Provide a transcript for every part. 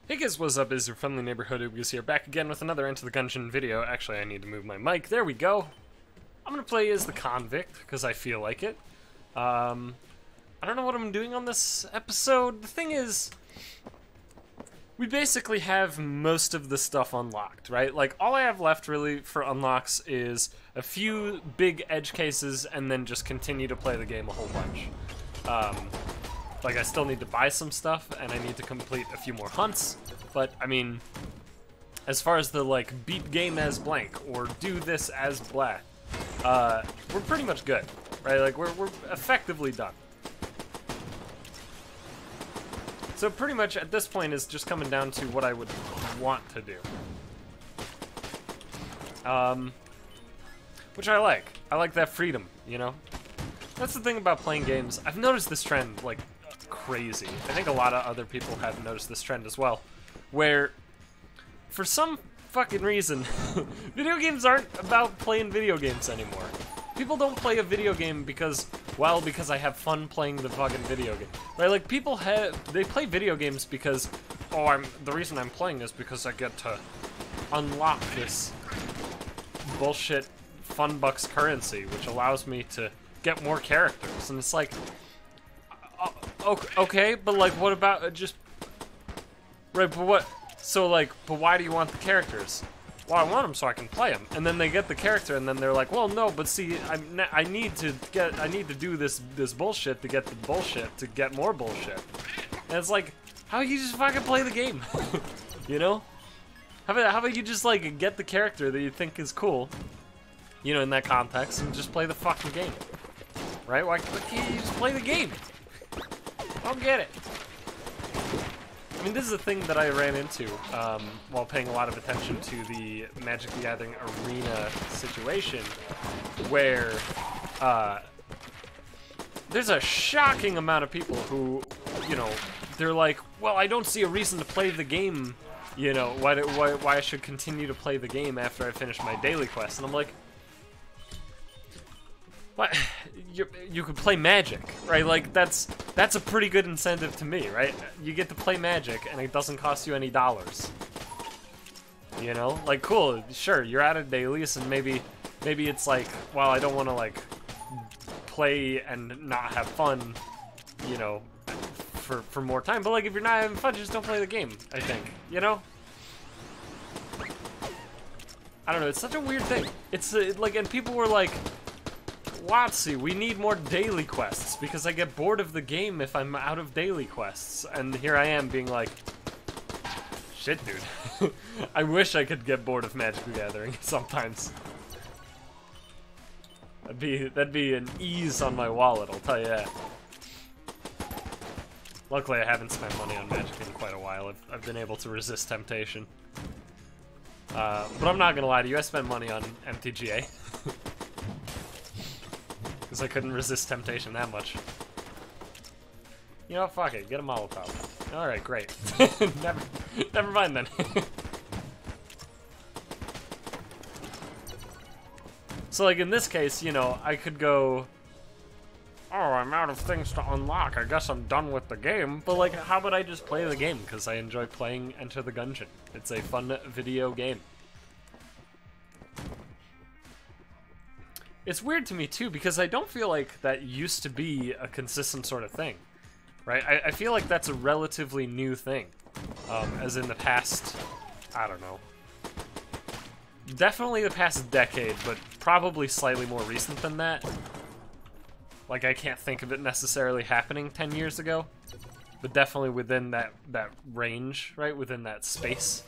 Hey guys, what's up? Is your friendly neighborhood UberGoose here, back again with another Enter the Gungeon video. Actually, I need to move my mic. There we go. I'm gonna play as the convict, because I feel like it. I don't know what I'm doing on this episode. The thing is, we basically have most of the stuff unlocked, right? Like, all I have left, really, for unlocks is a few big edge cases, and then just continue to play the game a whole bunch. Like, I still need to buy some stuff, and I need to complete a few more hunts, but, I mean, as far as the, like, beat game as blank, or do this as black, we're pretty much good, right? Like, we're effectively done. So pretty much, at this point, is just coming down to what I would want to do. Which I like. I like that freedom, you know? That's the thing about playing games. I've noticed this trend, like, crazy. I think a lot of other people have noticed this trend as well, where for some fucking reason video games aren't about playing video games anymore. People don't play a video game because, well, because I have fun playing the fucking video game, right? Like, people they play video games because, oh, the reason I'm playing is because I get to unlock this bullshit funbucks currency, which allows me to get more characters. And it's like, okay, but like, what about just right? But what? So like, but why do you want the characters? Well, I want them so I can play them. And then they get the character, and then they're like, well, no, but see, I need to do this bullshit to get the bullshit to get more bullshit. And it's like, how about you just fucking play the game? You know? How about you just like get the character that you think is cool, you know, in that context, and just play the fucking game, right? Why can't you just play the game? I don't get it. I mean, this is a thing that I ran into while paying a lot of attention to the Magic the Gathering arena situation, where there's a shocking amount of people who, you know, they're like, well, I don't see a reason to play the game, you know, why I should continue to play the game after I finish my daily quest. And I'm like, what? You could play Magic, right? Like, that's a pretty good incentive to me, right? You get to play Magic, and it doesn't cost you any dollars. You know? Like, cool, sure, you're at a dailies, and maybe it's like, well, I don't want to, like, play and not have fun, you know, for more time. But, like, if you're not having fun, just don't play the game, I think. You know? I don't know, it's such a weird thing. It's, like, and people were like, Watsy, we need more daily quests, because I get bored of the game if I'm out of daily quests. And here I am being like, shit, dude. I wish I could get bored of Magic the Gathering sometimes. That'd be an ease on my wallet, I'll tell you that. Luckily, I haven't spent money on Magic in quite a while. I've been able to resist temptation. But I'm not gonna lie to you, I spent money on MTGA. Because I couldn't resist temptation that much. You know, fuck it, get a Molotov. Alright, great. never mind then. So, like, in this case, you know, I could go, oh, I'm out of things to unlock, I guess I'm done with the game. But, like, how about I just play the game? Because I enjoy playing Enter the Gungeon. It's a fun video game. It's weird to me, too, because I don't feel like that used to be a consistent sort of thing, right? I feel like that's a relatively new thing, as in the past, I don't know, definitely the past decade, but probably slightly more recent than that. Like, I can't think of it necessarily happening 10 years ago, but definitely within that range, right? Within that space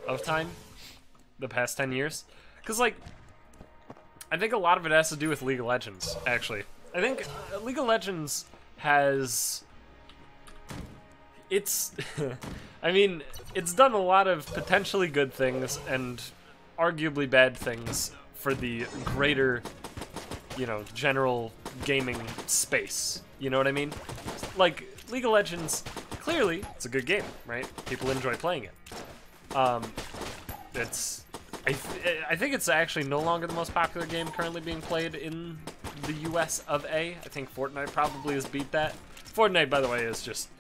of time, the past 10 years. Because, like, I think a lot of it has to do with League of Legends, actually. I think League of Legends has... It's... I mean, it's done a lot of potentially good things and arguably bad things for the greater, you know, general gaming space. You know what I mean? Like, League of Legends, clearly, it's a good game, right? People enjoy playing it. It's... I think it's actually no longer the most popular game currently being played in the US of A. I think Fortnite probably has beat that. Fortnite, by the way, is just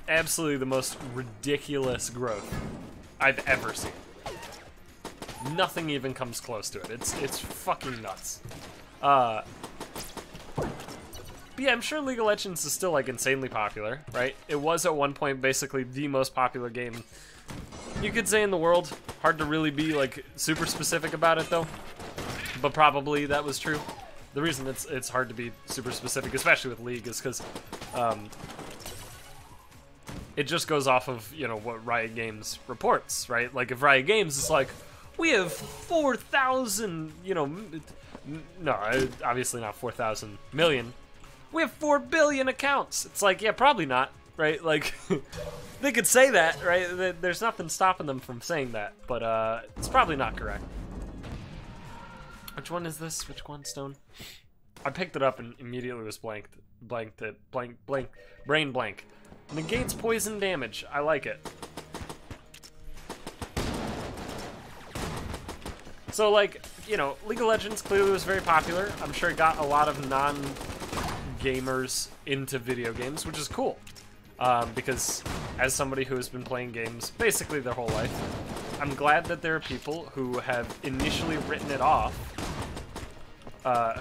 absolutely the most ridiculous growth I've ever seen. Nothing even comes close to it. It's fucking nuts. But yeah, I'm sure League of Legends is still like insanely popular, right? It was at one point basically the most popular game you could say in the world. Hard to really be like super specific about it though, but probably that was true. The reason it's hard to be super specific, especially with League, is because it just goes off of, you know, what Riot Games reports, right? Like if Riot Games is like, we have 4,000, you know, no, obviously not 4,000 million. We have 4 billion accounts. It's like, yeah, probably not, right? Like, they could say that, right? There's nothing stopping them from saying that, but it's probably not correct. Which one is this? Which one, Stone? I picked it up and immediately was brain blank. Negates poison damage. I like it. So, like, you know, League of Legends clearly was very popular. I'm sure it got a lot of non-gamers into video games, which is cool. Because as somebody who has been playing games basically their whole life, I'm glad that there are people who have initially written it off,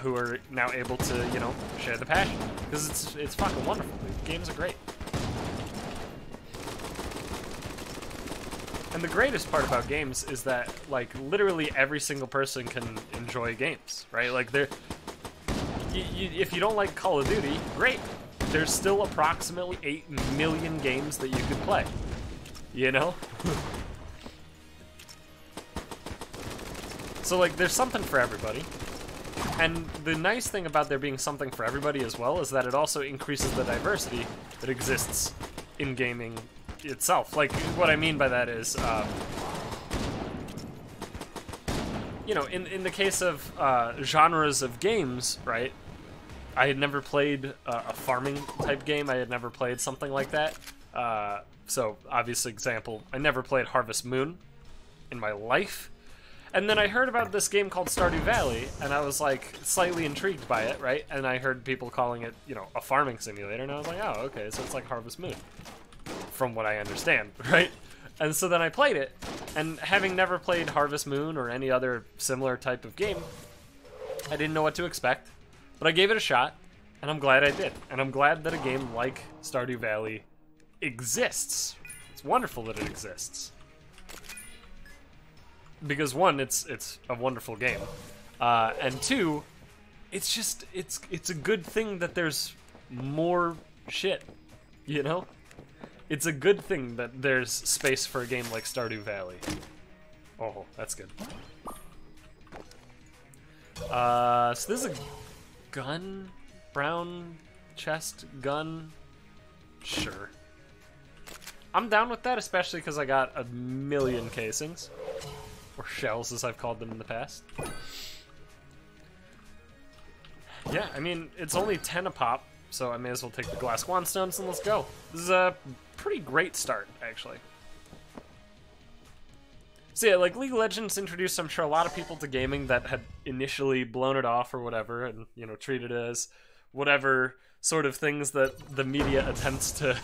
who are now able to, you know, share the passion. Because it's fucking wonderful. The games are great. And the greatest part about games is that, like, literally every single person can enjoy games, right? Like, if you don't like Call of Duty, great. There's still approximately 8 million games that you could play, you know? So, like, there's something for everybody. And the nice thing about there being something for everybody as well is that it also increases the diversity that exists in gaming itself. Like, what I mean by that is, you know, in the case of genres of games, right? I had never played a farming type game. I had never played something like that. So, obvious example, I never played Harvest Moon in my life. And then I heard about this game called Stardew Valley, and I was, like, slightly intrigued by it, right? And I heard people calling it, you know, a farming simulator, and I was like, oh, okay, so it's like Harvest Moon, from what I understand, right? And so then I played it, and having never played Harvest Moon or any other similar type of game, I didn't know what to expect, but I gave it a shot, and I'm glad I did. And I'm glad that a game like Stardew Valley exists. It's wonderful that it exists. Because one, it's a wonderful game, and two, it's a good thing that there's more shit, you know? It's a good thing that there's space for a game like Stardew Valley. Oh, that's good. So this is a gun? Brown chest gun? Sure. I'm down with that, especially because I got 1 million casings. Or shells, as I've called them in the past. Yeah, I mean, it's only 10 a pop, so I may as well take the glass wandstones and let's go. This is a pretty great start, actually. So yeah, like, League of Legends introduced, I'm sure, a lot of people to gaming that had initially blown it off or whatever, and, you know, treated it as whatever sort of things that the media attempts to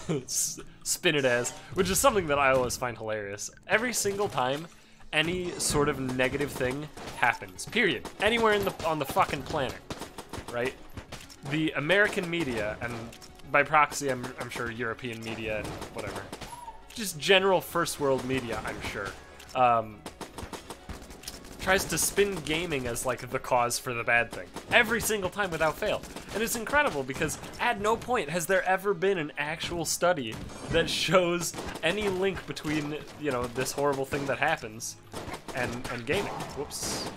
spin it as, which is something that I always find hilarious. Every single time any sort of negative thing happens, period, anywhere on the fucking planet, right? The American media, and by proxy, I'm sure European media and whatever, just general first world media, I'm sure, tries to spin gaming as, like, the cause for the bad thing. Every single time without fail. And it's incredible because at no point has there ever been an actual study that shows any link between, you know, this horrible thing that happens and gaming. Whoops.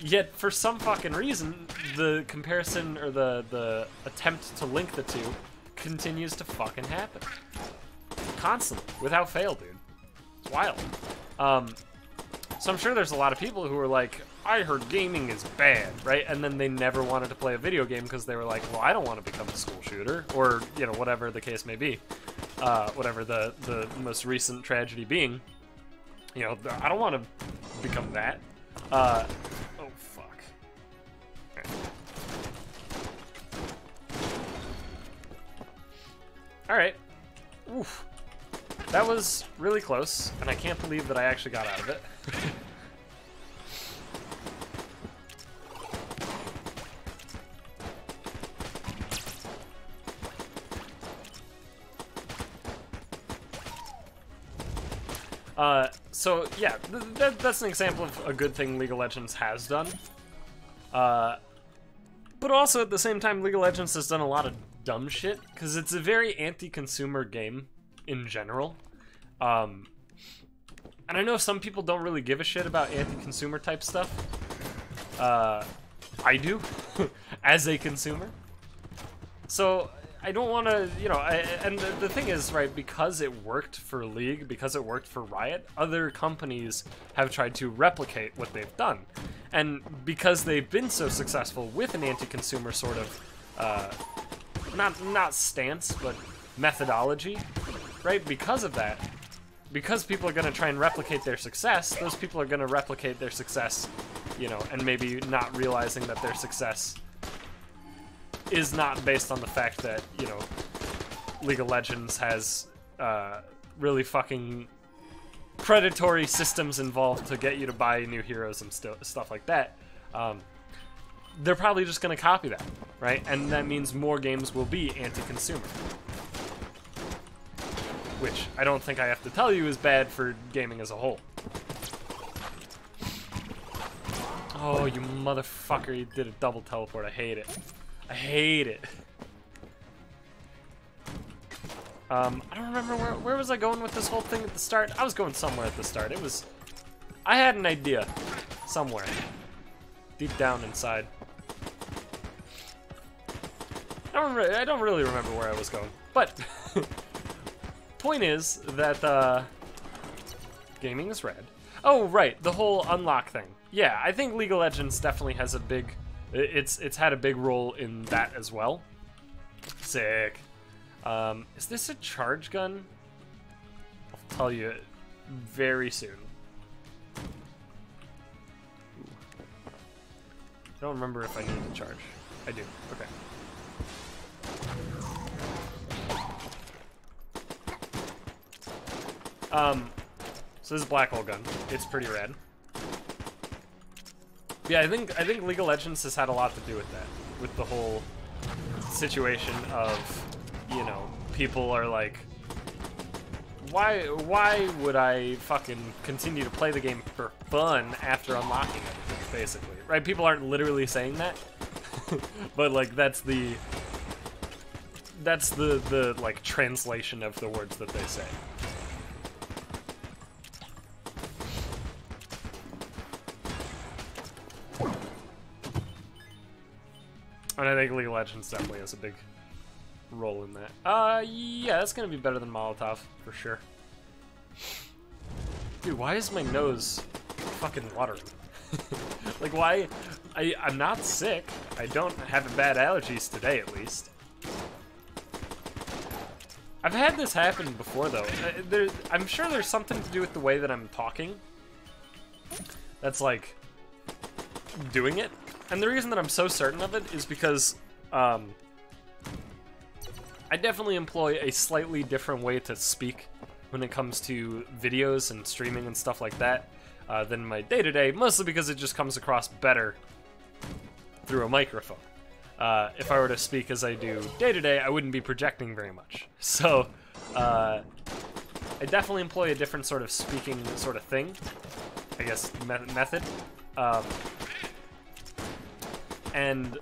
Yet, for some fucking reason, the comparison or the attempt to link the two continues to fucking happen. Constantly. Without fail, dude. It's wild. So I'm sure there's a lot of people who are like, I heard gaming is bad, right? And then they never wanted to play a video game because they were like, well, I don't want to become a school shooter, or, you know, whatever the case may be. Whatever the most recent tragedy being. You know, I don't want to become that. Oh, fuck. Okay. Alright. Oof. That was really close, and I can't believe that I actually got out of it. So yeah, that's an example of a good thing League of Legends has done. But also at the same time, League of Legends has done a lot of dumb shit, because it's a very anti-consumer game in general. And I know some people don't really give a shit about anti-consumer type stuff. I do, as a consumer. So I don't want to, you know, and the thing is, right, because it worked for League, because it worked for Riot, other companies have tried to replicate what they've done. And because they've been so successful with an anti-consumer sort of, not stance, but methodology, right, because of that, because people are going to try and replicate their success, those people are going to replicate their success, you know, and maybe not realizing that their success is not based on the fact that, you know, League of Legends has really fucking predatory systems involved to get you to buy new heroes and stuff like that. They're probably just going to copy that, right? And that means more games will be anti-consumer. Which I don't think I have to tell you is bad for gaming as a whole. Oh, you motherfucker, you did a double teleport. I hate it. I hate it. I don't remember where was I going with this whole thing at the start? I was going somewhere at the start. It was... I had an idea. Somewhere. Deep down inside. I don't really remember where I was going. But... point is that, gaming is rad. Oh, right, the whole unlock thing. Yeah, I think League of Legends definitely has a big... It's had a big role in that as well. Sick. Is this a charge gun? I'll tell you very soon. Ooh. I don't remember if I need to charge. I do. Okay. So this is a black hole gun. It's pretty rad. Yeah, I think League of Legends has had a lot to do with that, with the whole situation of, you know, people are like, why would I fucking continue to play the game for fun after unlocking it, basically, right? People aren't literally saying that, but like that's the like translation of the words that they say. And I think League of Legends definitely has a big role in that. Yeah, that's gonna be better than Molotov, for sure. Dude, why is my nose fucking watering? Like, why? I'm not sick. I don't have bad allergies today, at least. I've had this happen before, though. I'm sure there's something to do with the way that I'm talking. That's, like, doing it. And the reason that I'm so certain of it is because I definitely employ a slightly different way to speak when it comes to videos and streaming and stuff like that than my day-to-day, mostly because it just comes across better through a microphone. If I were to speak as I do day-to-day, I wouldn't be projecting very much. So I definitely employ a different sort of speaking sort of thing, I guess, method. And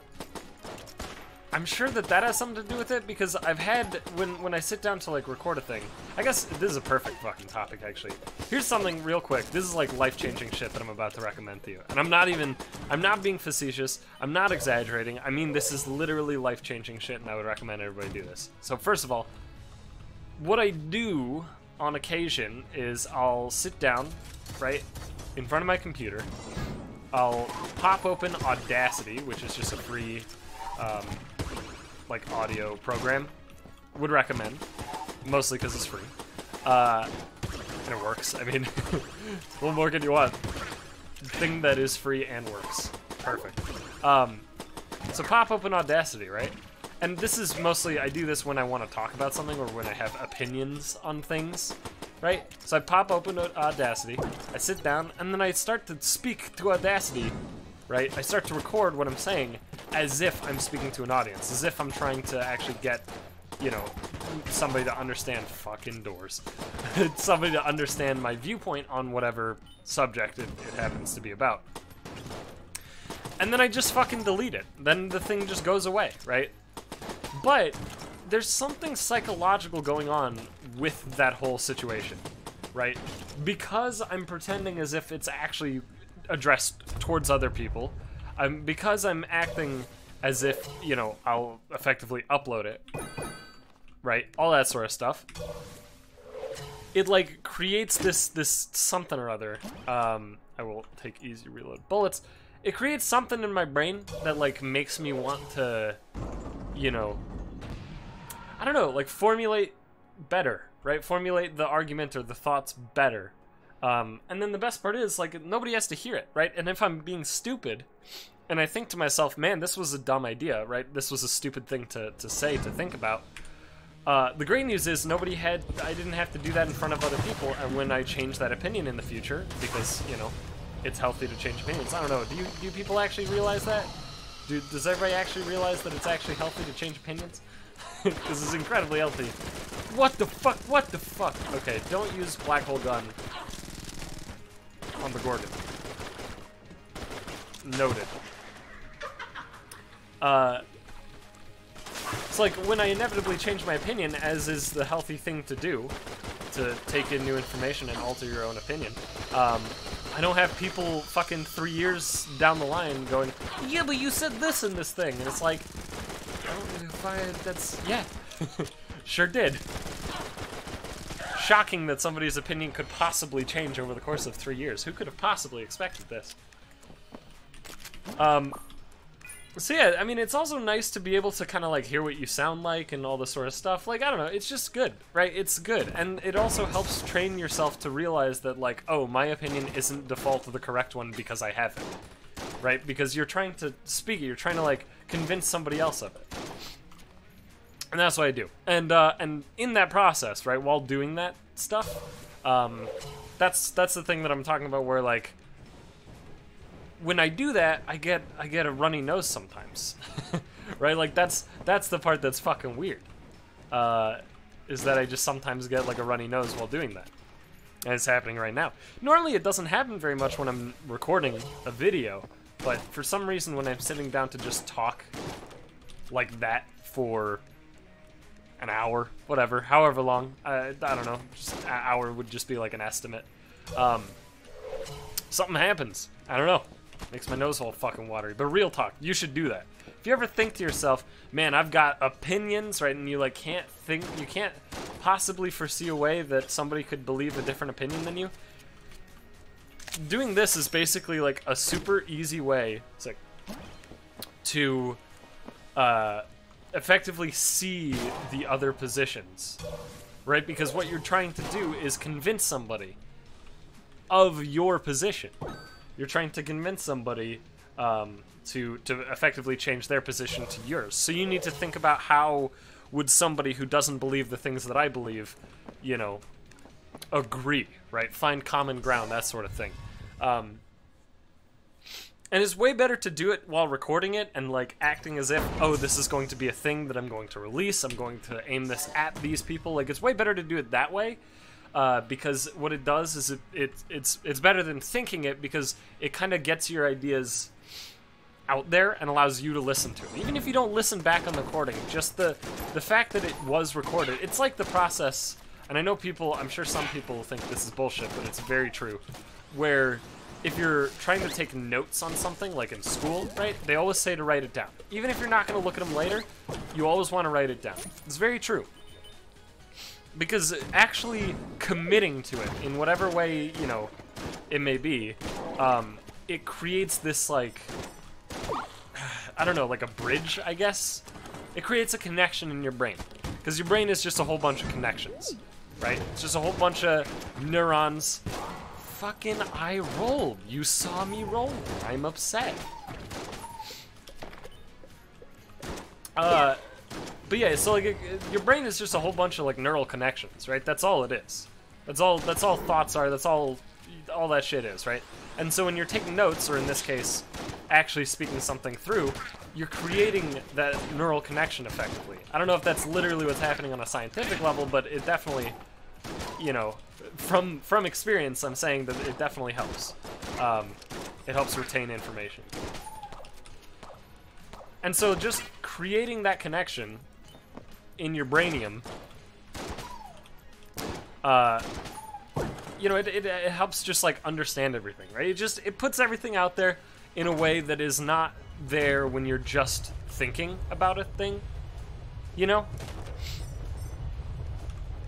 I'm sure that that has something to do with it, because I've had, when I sit down to, like, record a thing, I guess this is a perfect fucking topic, actually. Here's something real quick. This is, like, life-changing shit that I'm about to recommend to you. And I'm not being facetious. I'm not exaggerating. I mean, this is literally life-changing shit, and I would recommend everybody do this. So, first of all, what I do on occasion is I'll sit down, right, in front of my computer. I'll pop open Audacity, which is just a free, like, audio program. Would recommend, mostly because it's free. And it works. I mean, what more can you want? Thing that is free and works. Perfect. So pop open Audacity, right? and this is mostly, I do this when I want to talk about something or when I have opinions on things, right? So I pop open Audacity, I sit down, and then I start to speak to Audacity, right? I start to record what I'm saying as if I'm speaking to an audience, as if I'm trying to actually get, you know, somebody to understand fucking doors. Somebody to understand my viewpoint on whatever subject it happens to be about. And then I just fucking delete it. Then the thing just goes away, right? But there's something psychological going on with that whole situation, right? Because I'm pretending as if it's actually addressed towards other people, because I'm acting as if, you know, I'll effectively upload it, right? All that sort of stuff. It, like, creates this something or other. I will take easy reload bullets. It creates something in my brain that, like, makes me want to, you know, I don't know, like, formulate better, right? Formulate the argument or the thoughts better. And then the best part is, like, nobody has to hear it, right? And if I'm being stupid, and I think to myself, man, this was a dumb idea, right? This was a stupid thing to say, to think about. The great news is I didn't have to do that in front of other people, and when I change that opinion in the future, because, you know, it's healthy to change opinions. I don't know, do people actually realize that? Does everybody actually realize that it's actually healthy to change opinions? This is incredibly healthy. What the fuck? What the fuck? Okay, don't use black hole gun on the Gorgon. Noted. It's like when I inevitably change my opinion, as is the healthy thing to do, to take in new information and alter your own opinion. I don't have people fucking 3 years down the line going, yeah, but you said this in this thing, and it's like, yeah, sure did. Shocking that somebody's opinion could possibly change over the course of 3 years. Who could have possibly expected this? So yeah, I mean, it's also nice to be able to kind of like hear what you sound like and all this sort of stuff. Like, I don't know, it's just good, right? It's good. And it also helps train yourself to realize that, like, oh, my opinion isn't default the correct one because I have it, right? Because you're trying to speak it, you're trying to, like, convince somebody else of it. And that's what I do. And in that process, right, while doing that stuff, that's the thing that I'm talking about where, like, when I do that, I get a runny nose sometimes, right? Like that's the part that's fucking weird, is that I just sometimes get like a runny nose while doing that, and it's happening right now. Normally it doesn't happen very much when I'm recording a video, but for some reason when I'm sitting down to just talk like that for an hour, whatever, however long, I don't know, just an hour would just be like an estimate. Something happens. I don't know. Makes my nose all fucking watery. But real talk, you should do that. If you ever think to yourself, man, I've got opinions, right, and you like can't possibly foresee a way that somebody could believe a different opinion than you, doing this is basically like a super easy way, it's like, to effectively see the other positions, right? Because what you're trying to do is convince somebody of your position. You're trying to convince somebody to effectively change their position to yours. So you need to think about how would somebody who doesn't believe the things that I believe, you know, agree, right? Find common ground, that sort of thing. And it's way better to do it while recording it and like acting as if, oh, this is going to be a thing that I'm going to release. I'm going to aim this at these people. Like, it's way better to do it that way. Because what it does is it's better than thinking it, because it kind of gets your ideas out there and allows you to listen to it. Even if you don't listen back on the recording, just the fact that it was recorded, it's like the process, and I know people, I'm sure some people think this is bullshit, but it's very true, where if you're trying to take notes on something, like in school, right, they always say to write it down. Even if you're not going to look at them later, you always want to write it down. It's very true. Because actually committing to it in whatever way, you know, it may be, it creates this, like, I don't know, like a bridge, I guess? It creates a connection in your brain. Because your brain is just a whole bunch of connections, right? It's just a whole bunch of neurons. Fucking I rolled. You saw me roll. I'm upset. But yeah, so like your brain is just a whole bunch of like neural connections, right? That's all it is. That's all thoughts are. That's all that shit is, right? And so when you're taking notes, or in this case, actually speaking something through, you're creating that neural connection effectively. I don't know if that's literally what's happening on a scientific level, but it definitely, you know, from experience, I'm saying that it definitely helps. It helps retain information. And so just creating that connection in your brainium, you know, it helps just like understand everything, right? It puts everything out there in a way that is not there when you're just thinking about a thing, you know?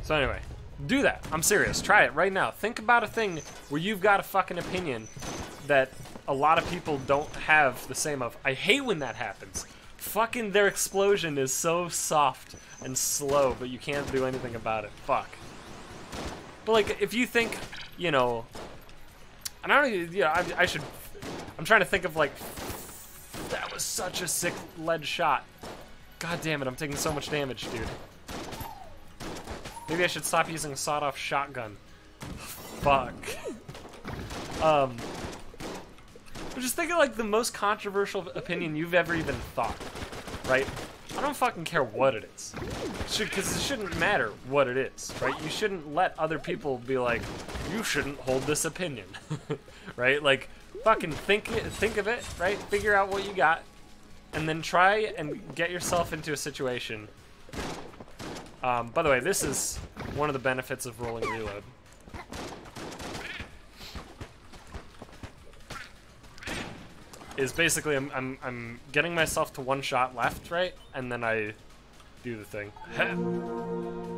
So anyway, do that. I'm serious. Try it right now. Think about a thing where you've got a fucking opinion that a lot of people don't have the same of. I hate when that happens. Fucking their explosion is so soft and slow, but you can't do anything about it. Fuck. But like, if you think, you know, and I don't even, yeah, I should, I'm trying to think of like, that was such a sick lead shot. God damn it, I'm taking so much damage, dude. Maybe I should stop using a sawed-off shotgun. Fuck. But just think of like the most controversial opinion you've ever even thought, right? I don't fucking care what it is. Because it shouldn't matter what it is, right? You shouldn't let other people be like, you shouldn't hold this opinion, right? Like, fucking think of it, right? Figure out what you got, and then try and get yourself into a situation. By the way, this is one of the benefits of rolling reload. Is basically I'm getting myself to one shot left, right, and then I do the thing.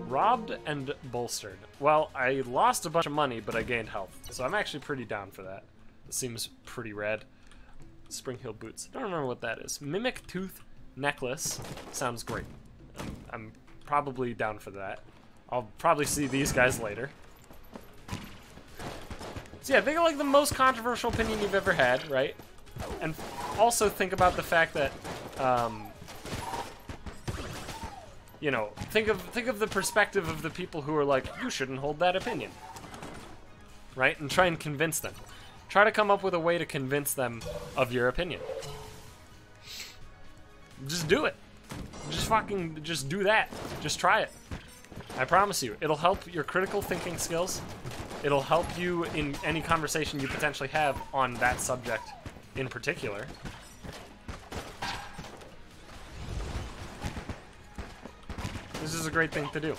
Robbed and bolstered. Well, I lost a bunch of money, but I gained health, so I'm actually pretty down for that. It seems pretty rad. Spring heel boots. I don't remember what that is. Mimic tooth necklace sounds great. I'm probably down for that. I'll probably see these guys later. So yeah, think of like the most controversial opinion you've ever had, right? And also think about the fact that, you know, think of the perspective of the people who are like, you shouldn't hold that opinion, right? And try and convince them. Try to come up with a way to convince them of your opinion. Just do it. Just do that. Just try it. I promise you, it'll help your critical thinking skills. It'll help you in any conversation you potentially have on that subject in particular. This is a great thing to do.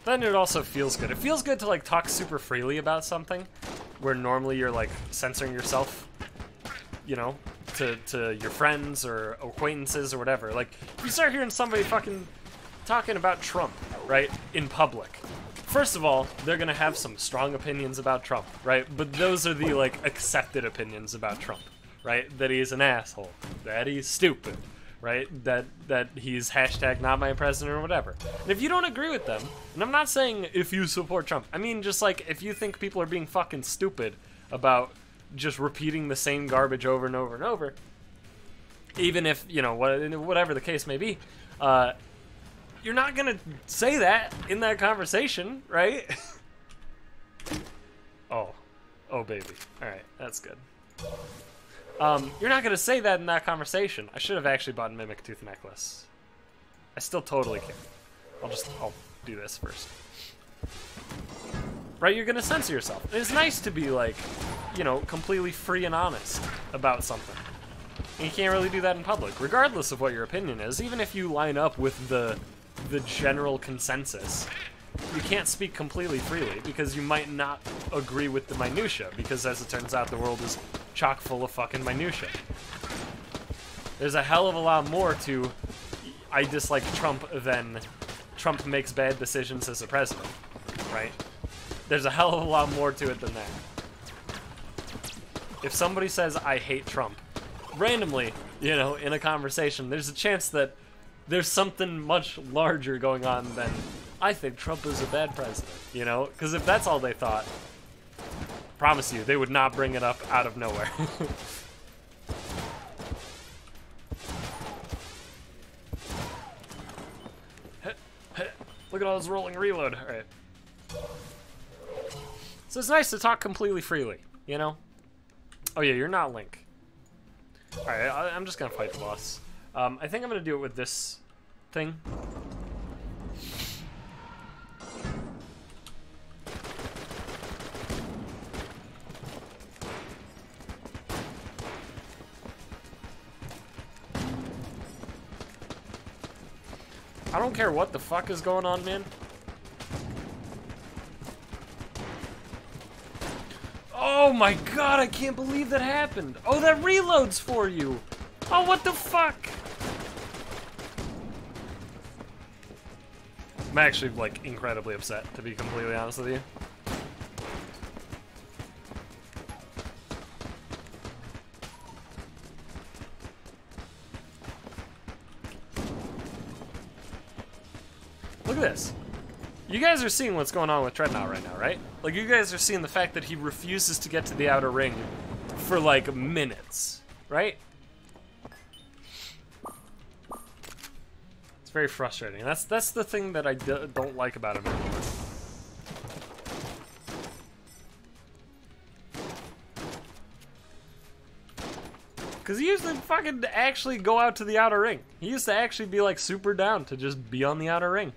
Then it also feels good. It feels good to like talk super freely about something where normally you're like censoring yourself, you know, to your friends or acquaintances or whatever. Like, if you start hearing somebody fucking talking about Trump, right, in public, first of all, they're gonna have some strong opinions about Trump, right? But those are the, like, accepted opinions about Trump, right? That he's an asshole, that he's stupid, right? That he's hashtag not my president or whatever. And if you don't agree with them, and I'm not saying if you support Trump, I mean just, like, if you think people are being fucking stupid about just repeating the same garbage over and over and over, even if, you know, whatever the case may be, you're not gonna say that in that conversation, right? Oh baby. Alright, that's good. You're not gonna say that in that conversation. I should have actually bought a Mimic Tooth necklace. I still totally can. I'll do this first. Right, you're gonna censor yourself. It's nice to be like, you know, completely free and honest about something. And you can't really do that in public, regardless of what your opinion is. Even if you line up with the general consensus, you can't speak completely freely because you might not agree with the minutia, because as it turns out, the world is chock full of fucking minutia. There's a hell of a lot more to I dislike Trump than Trump makes bad decisions as a president, right? There's a hell of a lot more to it than that. If somebody says, I hate Trump, randomly, you know, in a conversation, there's a chance that there's something much larger going on than, I think Trump is a bad president, you know? Because if that's all they thought, promise you, they would not bring it up out of nowhere. Look at all this rolling reload. All right. So it's nice to talk completely freely, you know? Oh yeah, you're not Link. All right, I'm just gonna fight the boss. I think I'm gonna do it with this thing. I don't care what the fuck is going on, man. Oh my god, I can't believe that happened. Oh, that reloads for you. Oh, what the fuck? I'm actually, like, incredibly upset, to be completely honest with you. Look at this. You guys are seeing what's going on with Dreadnought right now, right? Like, you guys are seeing the fact that he refuses to get to the outer ring for, like, minutes, right? It's very frustrating. That's the thing that I don't like about him anymore. Because he used to fucking actually go out to the outer ring. He used to actually be, like, super down to just be on the outer ring.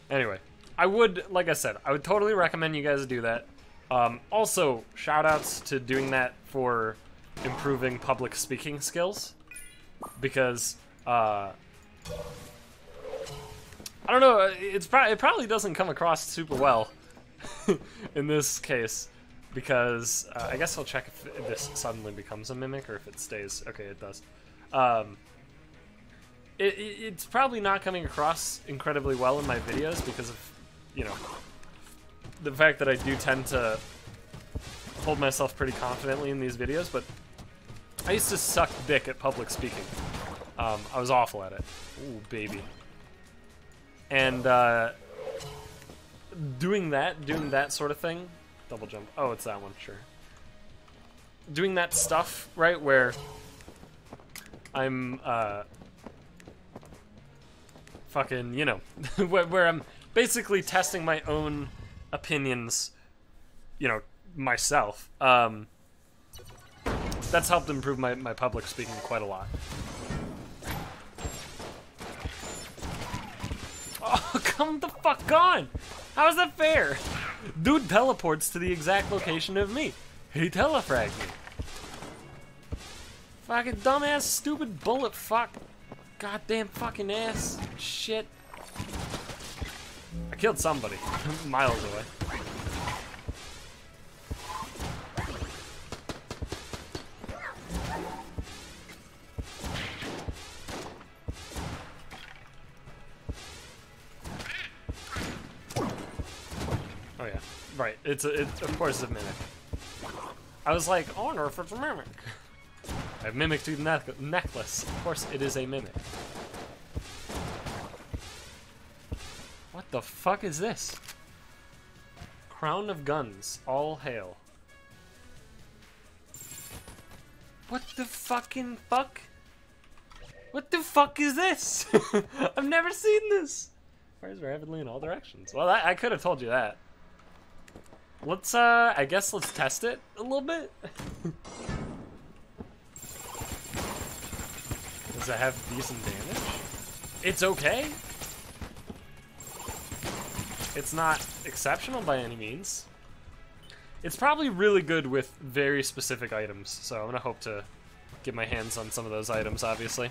Anyway, I would, like I said, I would totally recommend you guys do that. Also, shout-outs to doing that for improving public speaking skills. Because, I don't know, it probably doesn't come across super well in this case. Because, I guess I'll check if this suddenly becomes a mimic or if it stays. Okay, it does. It's probably not coming across incredibly well in my videos because of, you know, the fact that I do tend to hold myself pretty confidently in these videos, but I used to suck dick at public speaking. I was awful at it. Ooh, baby. And doing that sort of thing, double jump. Oh, it's that one, sure. Doing that stuff, right, where I'm, fucking, you know, where I'm basically testing my own opinions, you know, myself. That's helped improve my public speaking quite a lot. Oh, come the fuck on! How is that fair? Dude teleports to the exact location of me. He telefragged me. Fucking dumbass, stupid bullet fuck. Goddamn fucking ass. Shit. I killed somebody miles away. Oh yeah, right. It's of course it's a mimic. I was like, oh, I wonder if it's a mimic. I have mimic tooth necklace. Of course, it is a mimic. What the fuck is this? Crown of guns. All hail. What the fucking fuck? What the fuck is this? I've never seen this. Fires rapidly in all directions. Well, I could have told you that. Let's, I guess let's test it a little bit. Does it have decent damage? It's okay. It's not exceptional by any means. It's probably really good with very specific items, so I'm gonna hope to get my hands on some of those items, obviously.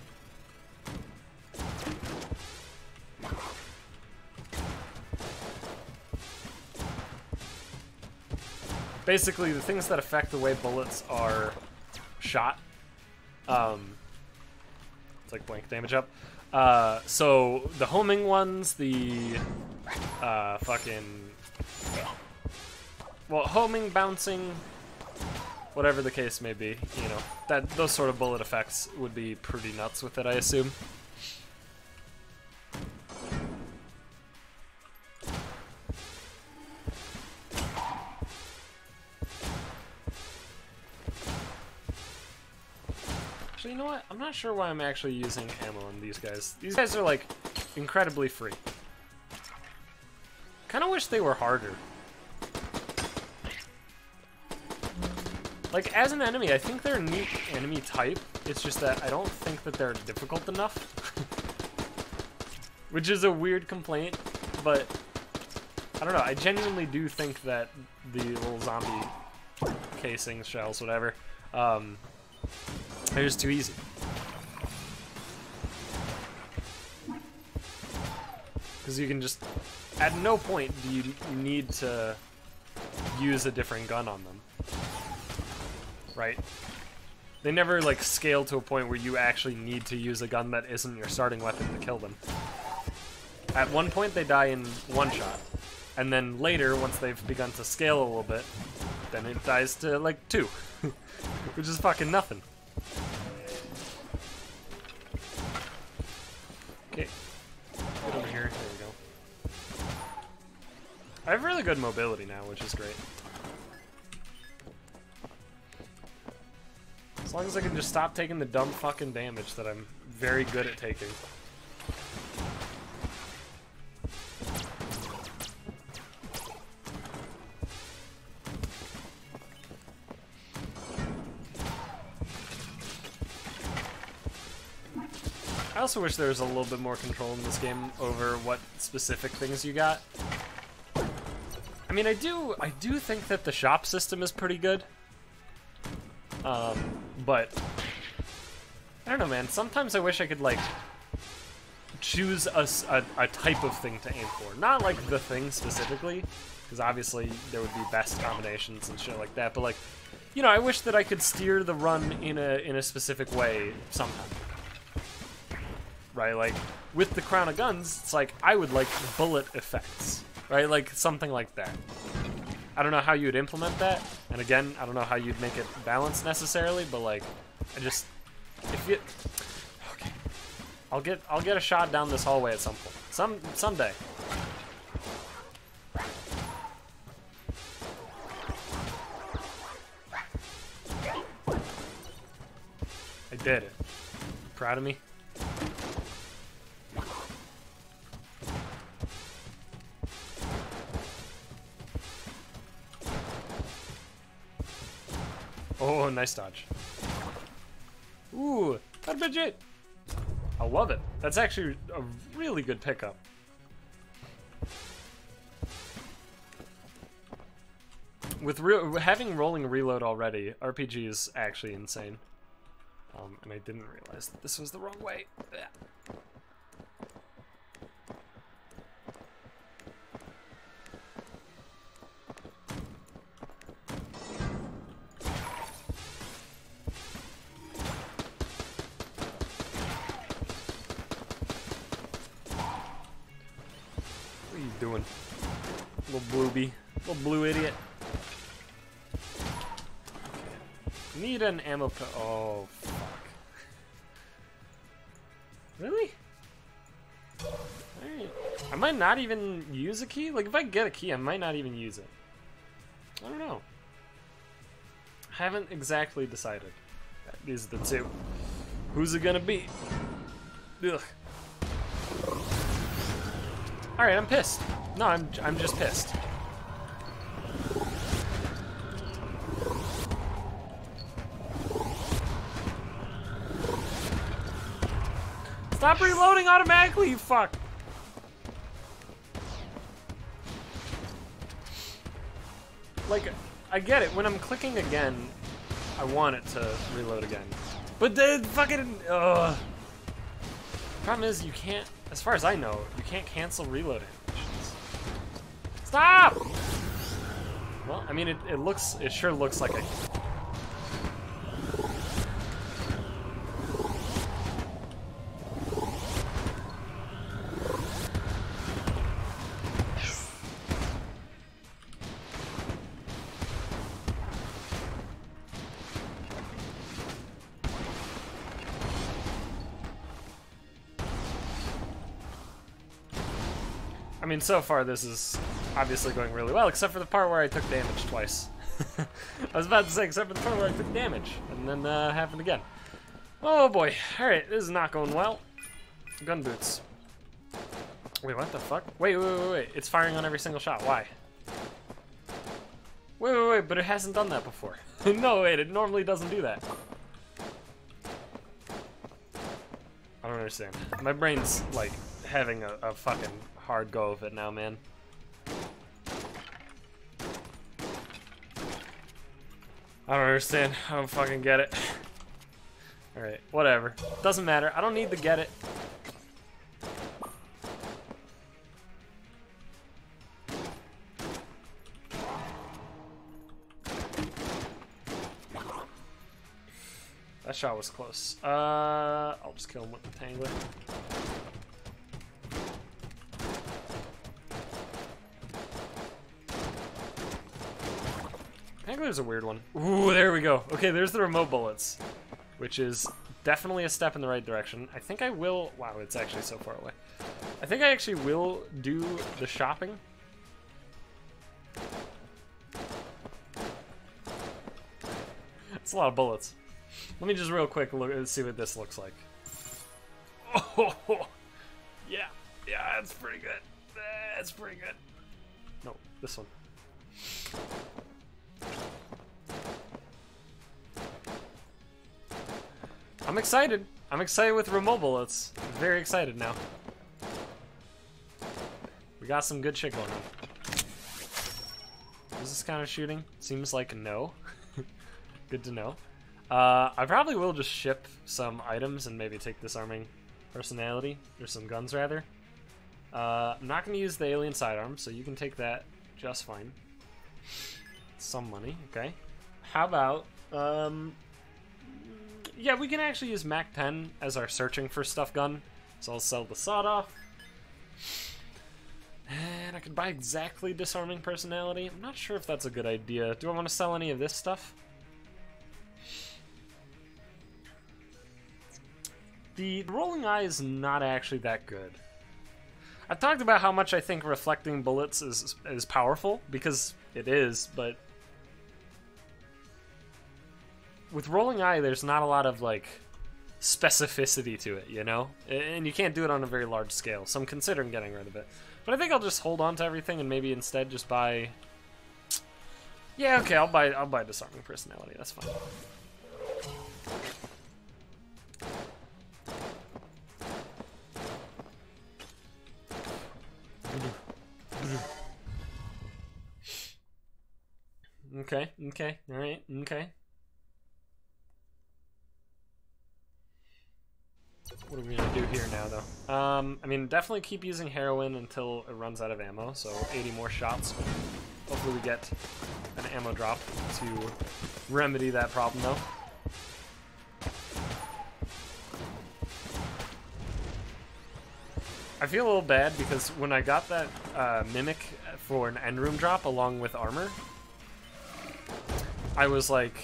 Basically, the things that affect the way bullets are shot, it's like blank damage up. So the homing ones, the fucking, well, homing, bouncing, whatever the case may be, you know, those sort of bullet effects would be pretty nuts with it, I assume. Actually, you know what? I'm not sure why I'm actually using ammo on these guys. These guys are, like, incredibly free. Kind of wish they were harder. Like, as an enemy, I think they're a neat enemy type. It's just that I don't think that they're difficult enough. Which is a weird complaint, but I don't know. I genuinely do think that the little zombie casings, shells, whatever, they're just too easy. Because you can just, at no point do you need to use a different gun on them. Right? They never, like, scale to a point where you actually need to use a gun that isn't your starting weapon to kill them. At one point, they die in one shot. And then later, once they've begun to scale a little bit, then it dies to, like, 2. Which is fucking nothing. Okay. Get over here. There we go. I have really good mobility now, which is great. As long as I can just stop taking the dumb fucking damage that I'm very good at taking. I also wish there was a little bit more control in this game over what specific things you got. I mean, I do think that the shop system is pretty good. But I don't know, man. Sometimes I wish I could, like, choose a type of thing to aim for. Not, like, the thing specifically, because obviously there would be best combinations and shit like that, but, like, you know, I wish that I could steer the run in a specific way somehow. Right? Like, with the Crown of Guns, it's like, I would like bullet effects. Right? Like, something like that. I don't know how you'd implement that, and again, I don't know how you'd make it balanced necessarily, but, like, I just, if you, okay, I'll get a shot down this hallway at some point, someday. I did it. Proud of me? Oh, nice dodge. Ooh, RPG! I love it. That's actually a really good pickup. With having rolling reload already, RPG is actually insane. And I didn't realize that this was the wrong way. Yeah. Doing little blueby, little blue idiot. Need an ammo. Oh fuck! Really? Alright. I might not even use a key. Like if I get a key, I might not even use it. I don't know. I haven't exactly decided. These are the two. Who's it gonna be? Ugh. Alright, I'm pissed. No, I'm just pissed. Stop reloading automatically, you fuck! Like, I get it. When I'm clicking again, I want it to reload again. But the fucking... Problem is, you can't... As far as I know, you can't cancel reload animations. Stop! Well, I mean, it sure looks like a... I mean, so far this is obviously going really well, except for the part where I took damage twice. I was about to say, except for the part where I took damage, and then happened again. Oh boy. Alright, this is not going well. Gun boots. Wait, what the fuck? Wait. It's firing on every single shot. Why? Wait, but it hasn't done that before. No, wait, it normally doesn't do that. I don't understand. My brain's, like, having a fucking hard go of it now, man. I don't understand. I don't fucking get it. Alright, whatever. Doesn't matter. I don't need to get it. That shot was close. I'll just kill him with the Tangler. Tangler's a weird one. Ooh, there we go. Okay, there's the remote bullets, which is definitely a step in the right direction. I think I will... Wow, it's actually so far away. I think I actually will do the shopping. That's a lot of bullets. Let me just real quick look and see what this looks like. Oh, yeah, that's pretty good. That's pretty good. No, this one. I'm excited. I'm excited with remote bullets. I'm very excited now. We got some good shit going on. Is this kind of shooting? Seems like no. Good to know. I probably will just ship some items and maybe take disarming personality, or some guns rather. I'm not going to use the alien sidearm, so you can take that just fine. Some money, okay. How about, yeah, we can actually use Mac 10 as our searching for stuff gun. So I'll sell the sawed-off. And I could buy exactly disarming personality. I'm not sure if that's a good idea. Do I want to sell any of this stuff? The rolling eye is not actually that good. I've talked about how much I think reflecting bullets is powerful, because it is, but with rolling eye there's not a lot of like specificity to it, you know? And you can't do it on a very large scale, so I'm considering getting rid of it. But I think I'll just hold on to everything and maybe instead just buy... Yeah, okay, I'll buy disarming personality, that's fine. Okay, alright, okay. What are we gonna do here now, though? I mean, definitely keep using heroin until it runs out of ammo, so 80 more shots. Hopefully we get an ammo drop to remedy that problem, though. I feel a little bad because when I got that Mimic for an end room drop along with armor, I was like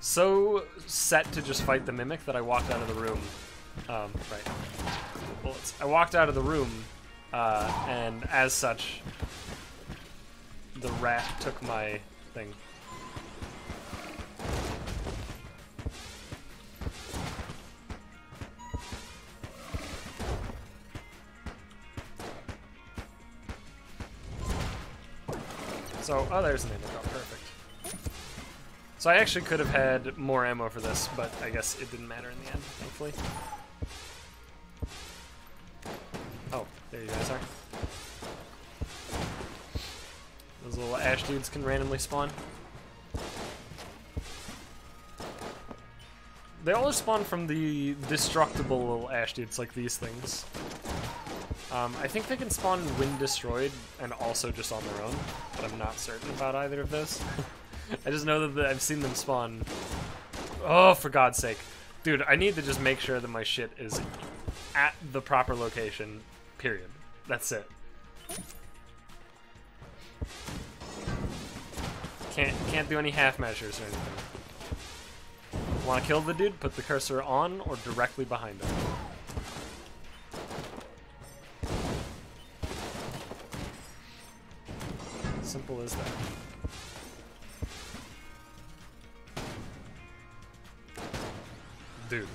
so set to just fight the Mimic that I walked out of the room. Right. Bullets. I walked out of the room, and as such, the rat took my thing. So, oh, there's an ammo drop, perfect. So I actually could have had more ammo for this, but I guess it didn't matter in the end, thankfully. Oh, there you guys are. Those little ash dudes can randomly spawn. They always spawn from the destructible little ash dudes like these things. I think they can spawn when destroyed and also just on their own, but I'm not certain about either of those. I just know that I've seen them spawn. Oh, for God's sake. Dude, I need to just make sure that my shit is at the proper location, period. That's it. Can't do any half measures or anything. Want to kill the dude? Put the cursor on or directly behind him. Simple as that. dude.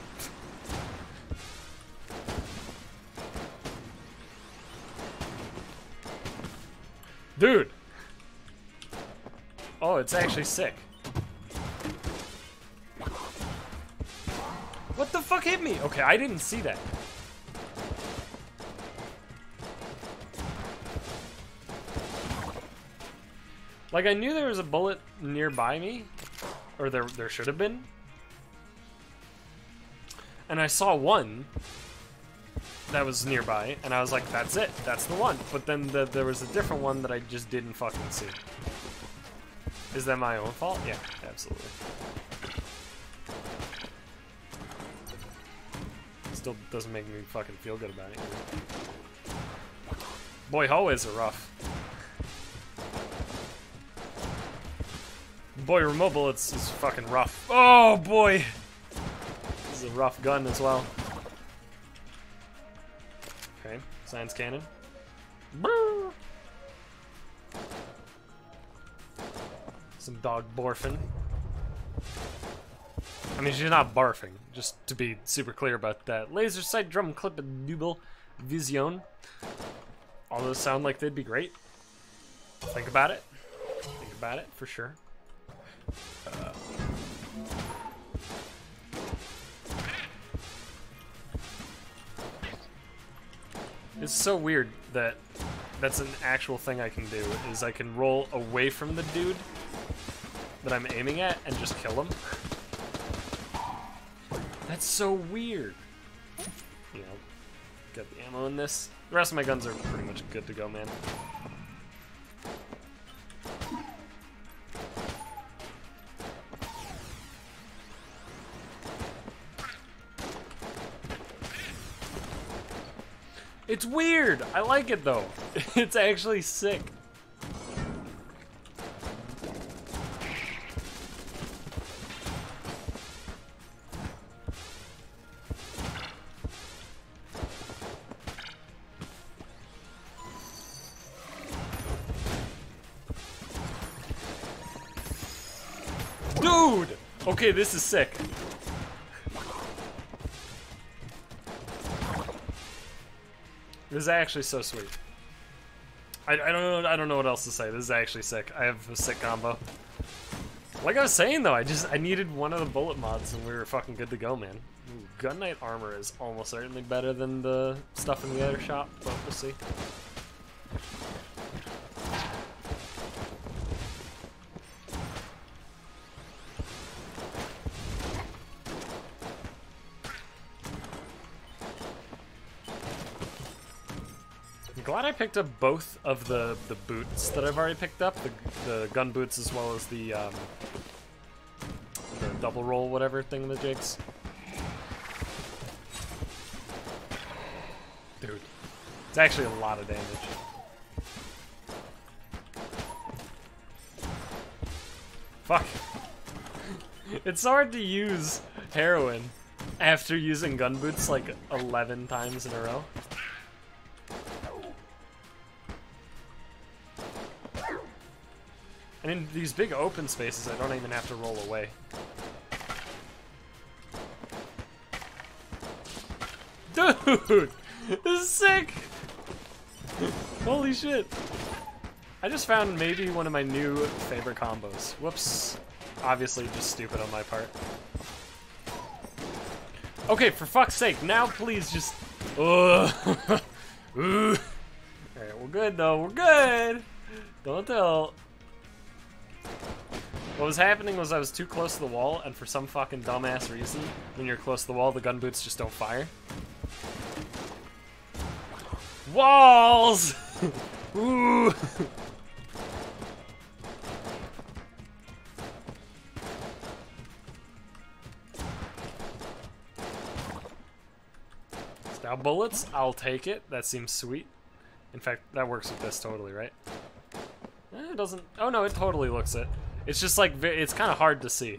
Dude! Oh, it's actually sick. What the fuck hit me? Okay, I didn't see that. Like, I knew there was a bullet nearby me. Or there should have been. And I saw one that was nearby, and I was like, that's it, that's the one. But then there was a different one that I just didn't fucking see. Is that my own fault? Yeah, absolutely. Still doesn't make me fucking feel good about it. Boy, hallways are rough. Boy, remote bullets is fucking rough. Oh boy! This is a rough gun as well. Okay, science cannon. Brrr. Some dog barfing. I mean, she's not barfing, just to be super clear about that. Laser sight, drum clip, and double vision. All those sound like they'd be great. Think about it. Think about it, for sure. It's so weird that that's an actual thing I can do, is I can roll away from the dude that I'm aiming at and just kill him. That's so weird. You know, got the ammo in this. The rest of my guns are pretty much good to go, man. It's weird! I like it though. It's actually sick. Dude! Okay, this is sick. This is actually so sweet. I don't know what else to say. This is actually sick. I have a sick combo. Like I was saying though, I needed one of the bullet mods and we were fucking good to go, man. Ooh, Gun Knight armor is almost certainly better than the stuff in the other shop, but we'll see. Glad I picked up both of the boots that I've already picked up, the gun boots as well as the double roll whatever thingamajigs. Dude, it's actually a lot of damage. Fuck. It's hard to use heroin after using gun boots like 11 times in a row. And in these big open spaces, I don't even have to roll away. Dude! This is sick! Holy shit. I just found maybe one of my new favorite combos. Whoops. Obviously just stupid on my part. Okay, for fuck's sake, now please just... Ugh. Alright, we're good though, we're good! Don't tell. What was happening was I was too close to the wall, and for some fucking dumbass reason, when you're close to the wall, the gun boots just don't fire. Walls! Ooh! Now bullets, I'll take it. That seems sweet. In fact, that works with this totally, right? It doesn't. Oh no, it totally looks it. It's just like, it's kind of hard to see.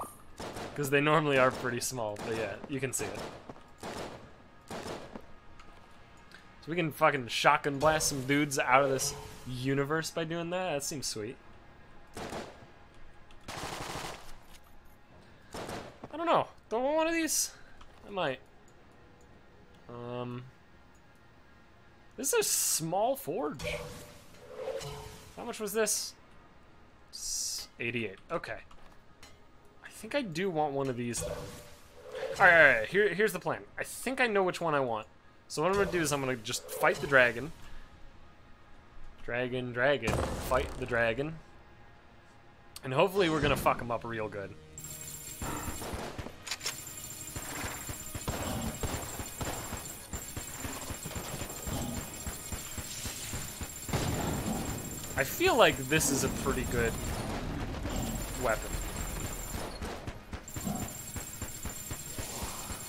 Because they normally are pretty small, but yeah, you can see it. So we can fucking shotgun blast some dudes out of this universe by doing that? That seems sweet. I don't know. Don't want one of these? I might. This is a small forge. How much was this? 88. Okay. I think I do want one of these then. Alright. Here's the plan. I think I know which one I want. So what I'm gonna do is I'm gonna just fight the dragon. Dragon. Fight the dragon. And hopefully we're gonna fuck him up real good. I feel like this is a pretty good weapon.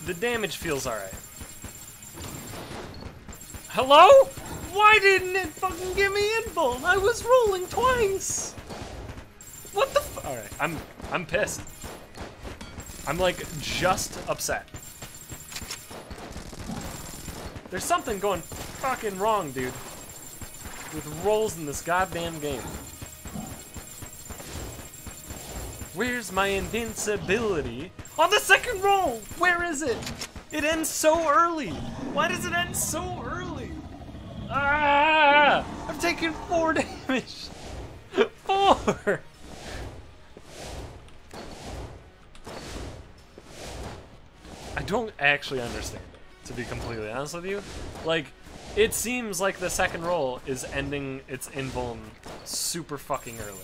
The damage feels alright. Hello? Why didn't it fucking give me invuln? I was rolling twice! What the f- Alright, I'm pissed. I'm like just upset. There's something going fucking wrong, dude. With rolls in this goddamn game. Where's my invincibility? On the second roll! Where is it? It ends so early! Why does it end so early? Ah! I've taken 4 damage! 4! I don't actually understand it, to be completely honest with you. Like, it seems like the second roll is ending its invuln super fucking early.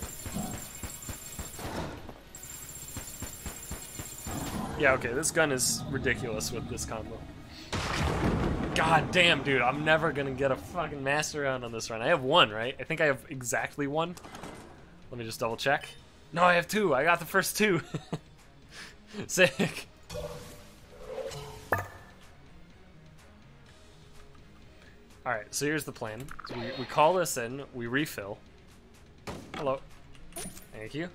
Yeah, okay, this gun is ridiculous with this combo. God damn, dude, I'm never gonna get a fucking master round on this run. I have 1, right? I think I have exactly 1. Let me just double check. No, I have 2. I got the first 2. Sick. Alright, so here's the plan. So we call this in, we refill. Hello. Thank you.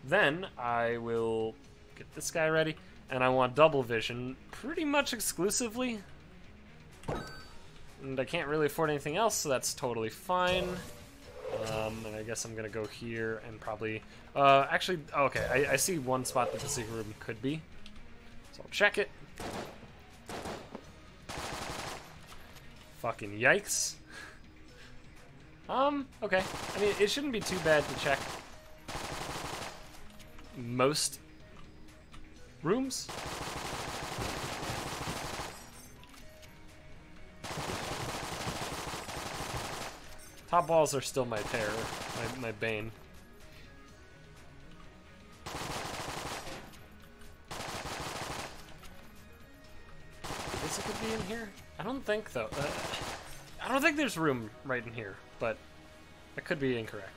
Then I will get this guy ready, and I want double vision pretty much exclusively. And I can't really afford anything else, so that's totally fine. And I guess I'm gonna go here and probably... actually, okay, I see one spot that the secret room could be. So I'll check it. Fucking yikes. Okay. I mean, it shouldn't be too bad to check most rooms. Top walls are still my terror, my bane. I guess it could be in here? I don't think, though. I don't think there's room right in here, but I could be incorrect.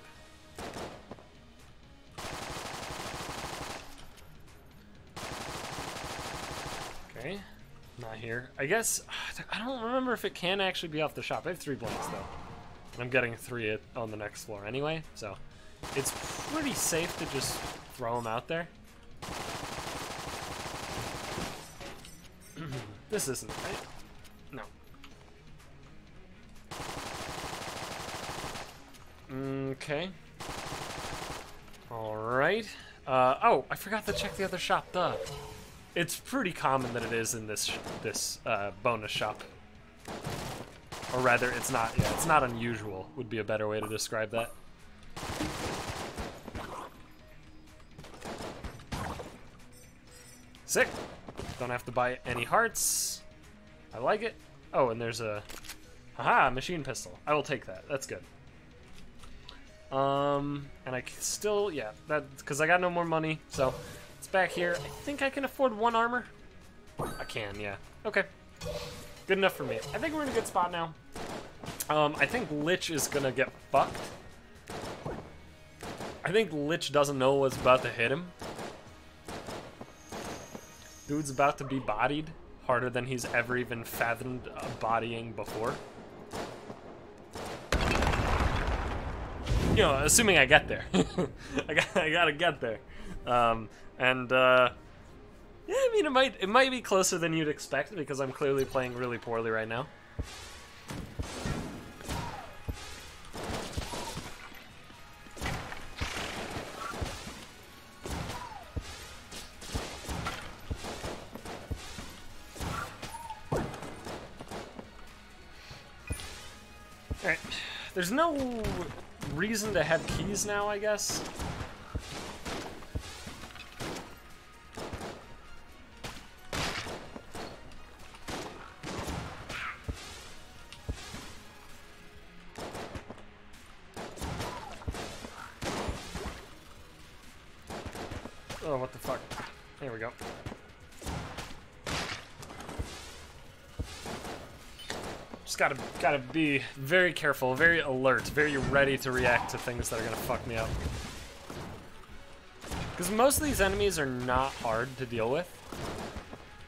Okay, not here. I guess, I don't remember if it can actually be off the shop. I have 3 blanks, though. And I'm getting 3 on the next floor anyway, so it's pretty safe to just throw them out there. This isn't right. No. Okay. Alright. Oh, I forgot to check the other shop, duh. It's pretty common that it is in this bonus shop. Or rather, it's not, yeah, it's not unusual, would be a better way to describe that. Sick! Don't have to buy any hearts. I like it. Oh, and there's a... Haha, machine pistol. I will take that. That's good. And I still... Yeah, that... Because I got no more money, so... It's back here. I think I can afford 1 armor. I can, yeah. Okay. Good enough for me. I think we're in a good spot now. I think Lich is gonna get fucked. I think Lich doesn't know what's about to hit him. Dude's about to be bodied harder than he's ever even fathomed bodying before. You know, assuming I get there. I gotta get there. Yeah, I mean, it might be closer than you'd expect because I'm clearly playing really poorly right now. Alright. There's no reason to have keys now, I guess. Oh, what the fuck? There we go. Just gotta be very careful, very alert, very ready to react to things that are gonna fuck me up. Because most of these enemies are not hard to deal with.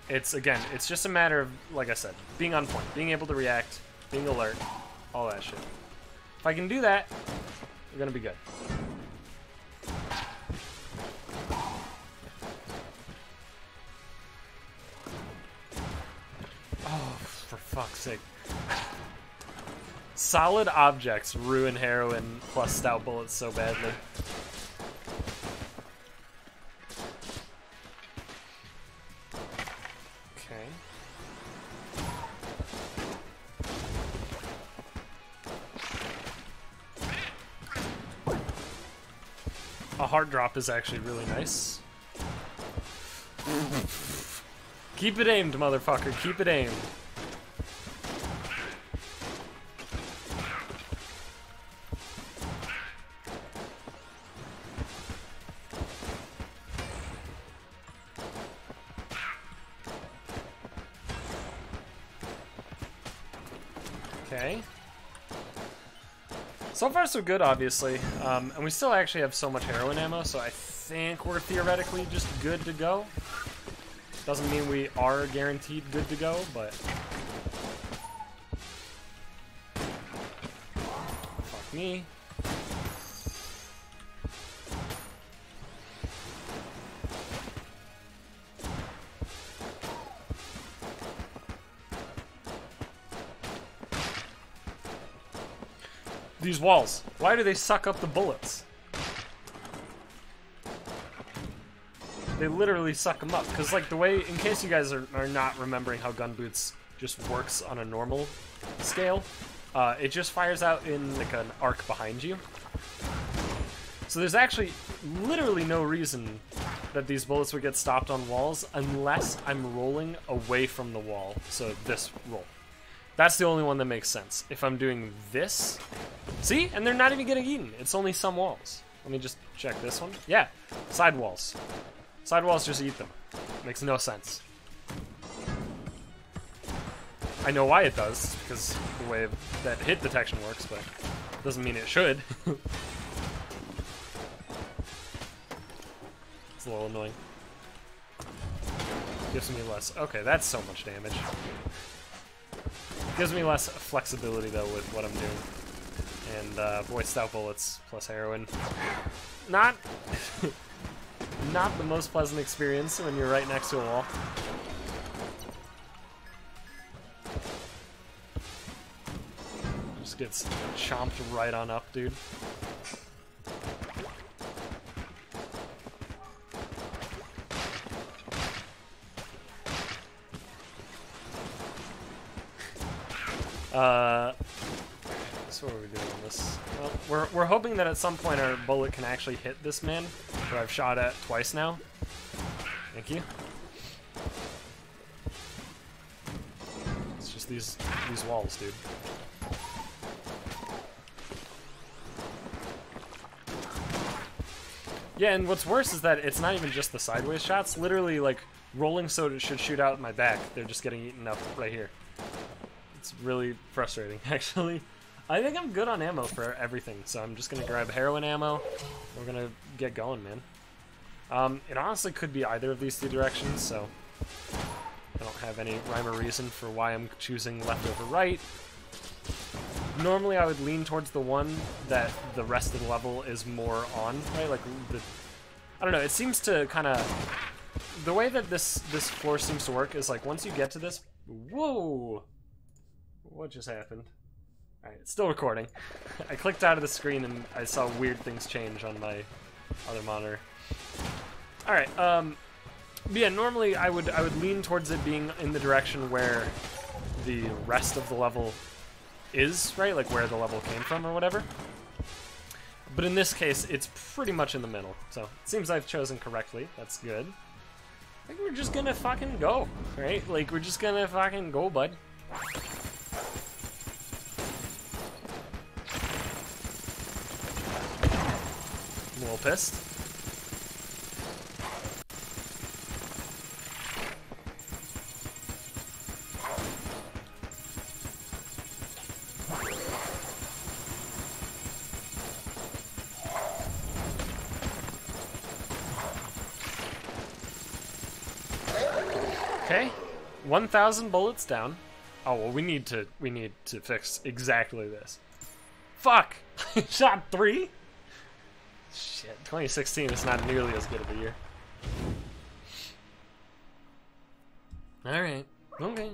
It's, again, it's just a matter of, like I said, being on point, being able to react, being alert, all that shit. If I can do that, we're gonna be good. Oh, for fuck's sake. Solid objects ruin heroin plus stout bullets so badly. Okay. A heart drop is actually really nice. Keep it aimed, motherfucker. Keep it aimed. Okay. So far, so good, obviously. And we still actually have so much heroin ammo, so I think we're theoretically just good to go. Doesn't mean we are guaranteed good to go, but... Fuck me. These walls. Why do they suck up the bullets? They literally suck them up. Because, like, the way, in case you guys are not remembering how gun boots just works on a normal scale, it just fires out in, like, an arc behind you. So there's actually literally no reason that these bullets would get stopped on walls unless I'm rolling away from the wall. So this roll. That's the only one that makes sense. If I'm doing this... See? And they're not even getting eaten. It's only some walls. Let me just check this one. Yeah. Side walls. Side walls just eat them. Makes no sense. I know why it does, because the way that hit detection works, but doesn't mean it should. It's a little annoying. Gives me less... Okay, that's so much damage. Gives me less flexibility, though, with what I'm doing. And, boy, stout bullets plus heroin. Not... not the most pleasant experience when you're right next to a wall. Just gets chomped right on up, dude. So what are we doing on this? Well, we're hoping that at some point our bullet can actually hit this man, who I've shot at twice now. Thank you. It's just these walls, dude. Yeah, and what's worse is that it's not even just the sideways shots. Literally, like, rolling so it should shoot out in my back. They're just getting eaten up right here. It's really frustrating, actually. I think I'm good on ammo for everything, so I'm just gonna grab heroin ammo. We're gonna get going, man. It honestly could be either of these two directions, so I don't have any rhyme or reason for why I'm choosing left over right. Normally I would lean towards the one that the rest of the level is more on, right? Like, I don't know, it seems to kind of... The way that this floor seems to work is, like, once you get to this... Whoa! What just happened? Alright, it's still recording. I clicked out of the screen and I saw weird things change on my other monitor. Alright, but yeah, normally I would lean towards it being in the direction where the rest of the level is, right? Like where the level came from or whatever. But in this case, it's pretty much in the middle. So it seems I've chosen correctly. That's good. I think we're just gonna fucking go, right? Like we're just gonna fucking go, bud. I'm a little pissed. Okay, 1,000 bullets down. Oh well, we need to fix exactly this. Fuck! Shot 3? Shit, 2016 is not nearly as good of a year. Alright, okay.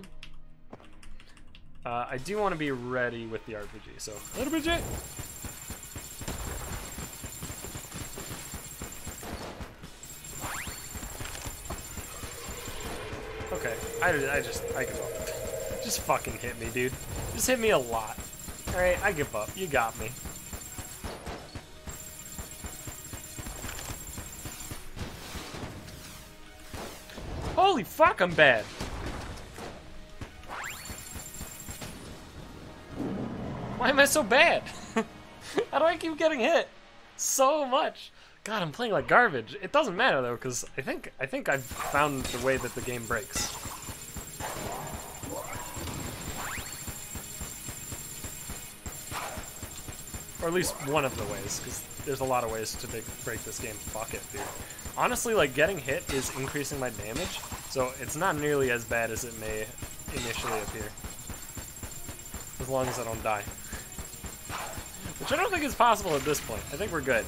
I do want to be ready with the RPG, so RPG! Okay, I give up. Just fucking hit me, dude. Just hit me a lot. Alright, I give up. You got me. Holy fuck, I'm bad. Why am I so bad? How do I keep getting hit so much? God, I'm playing like garbage. It doesn't matter though, because I think I've found the way that the game breaks. Or at least one of the ways, because there's a lot of ways to break this game. Fuck it, dude. Honestly, like, getting hit is increasing my damage, so it's not nearly as bad as it may initially appear. As long as I don't die. Which I don't think is possible at this point. I think we're good.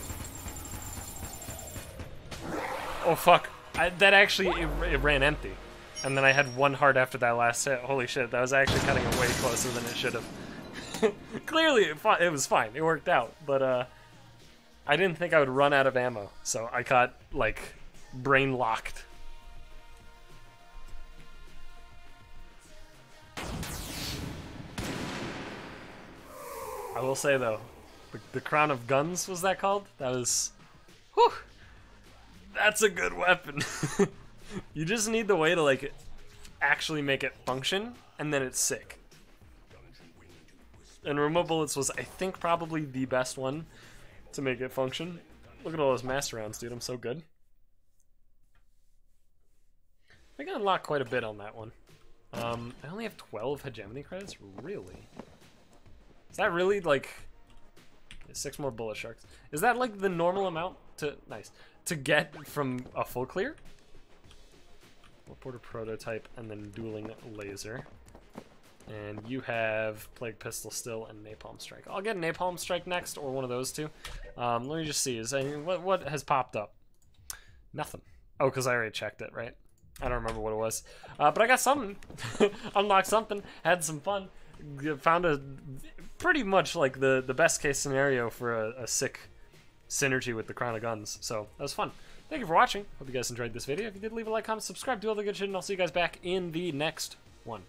Oh, fuck. That actually, it ran empty. And then I had one heart after that last hit. Holy shit, that was actually cutting it way closer than it should have. Clearly, it was fine. It worked out. But, I didn't think I would run out of ammo. So I got, like, brain locked. I will say, though, the Crown of Guns, was that called? That was... Whew! That's a good weapon. You just need the way to, like, actually make it function, and then it's sick. And Remote Bullets was, I think, probably the best one to make it function. Look at all those master rounds, dude. I'm so good. I think I unlocked quite a bit on that one. I only have 12 hegemony credits? Really? Is that really, like... 6 more bullet sharks. Is that, like, the normal amount to... Nice. To get from a full clear? Reporter prototype and then dueling laser. And you have Plague Pistol still and Napalm Strike. I'll get Napalm Strike next, or one of those two. Let me just see. What has popped up? Nothing. Oh, because I already checked it, right? I don't remember what it was. But I got something. Unlocked something. Had some fun. Found a pretty much like the best case scenario for a sick synergy with the Crown of Guns. So that was fun. Thank you for watching. Hope you guys enjoyed this video. If you did, leave a like, comment, subscribe, do all the good shit, and I'll see you guys back in the next one.